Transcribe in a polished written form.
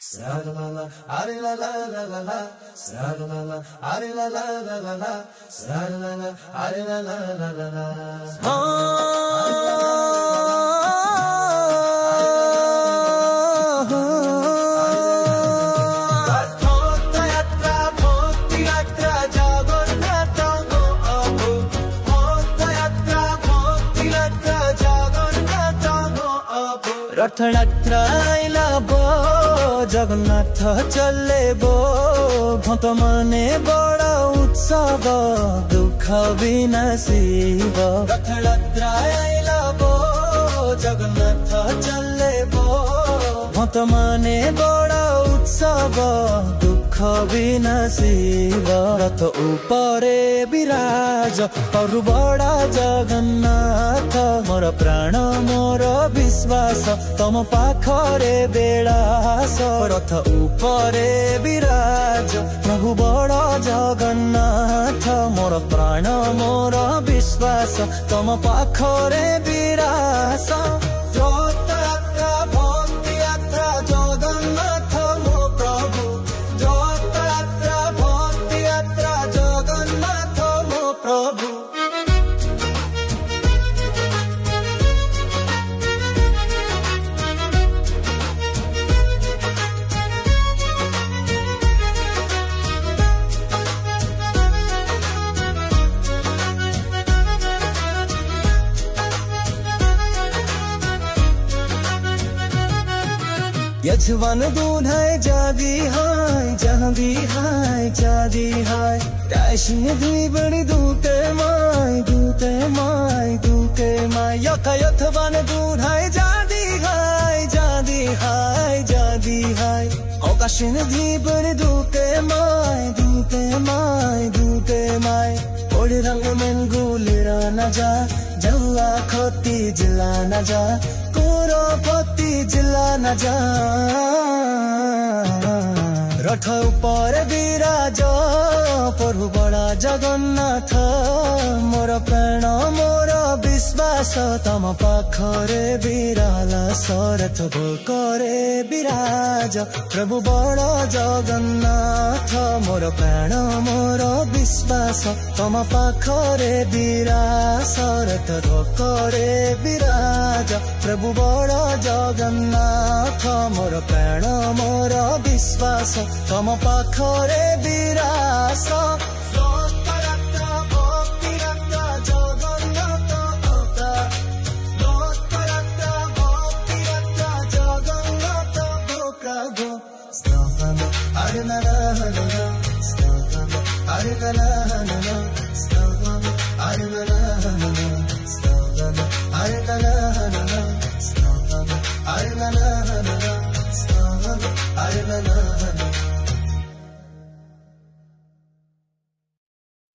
Sa-la-la-la, ari-la-la-la-la-la, sa-la-la-la, ari-la-la-la-la-la, sa-la-la-la, ari-la-la-la-la-la. Rathyatra आइलाबो Jagannath चलेबो भक्त मने बड़ा उत्सव दुख विनाशिब। रथयात्रा आइलाबो जगन्नाथ चलेबो भक्त मने बड़ा उत्सव दुख विनाशिब। रथ उपरे विराज प्रभु बड़ा जगन्नाथ मोर प्राण मोर विश्वास तम पाखरे बेड़ास। रथ उपरे विराज प्रभु बड़ा जगन्नाथ मोर प्राण मोर विश्वास तम पाखरे विरास। जगन्नाथ मो प्रभु जगन्नाथ भक्ति यात्रा जगन्नाथ मो प्रभु। यजमान दूध है जादी हाय जहाँ भी हाय जादी हाय दाशिन दुई बड़ी दूते माय यथवान दूध है जादी हाय जादी हाय जादी हाय अवकाशिन धी बड़ी दूते माय ओड़ी रंग में गुलिरा न जा जल्ला खोती जिला न जा पति जिला न जा। रथ ऊपर विराज प्रभु बड़ा जगन्नाथ मोर प्राण मोर विश्वास तम पाखरे विरालास। रथ करे विराज प्रभु बड़ा जगन्नाथ मोर प्राण मोर विश्वास तम पाखरे विरास। रथ करे विराज प्रभु बड़ा जगन्नाथ मोर प्राण मोर विश्वास तम पाखरे विरास। Hare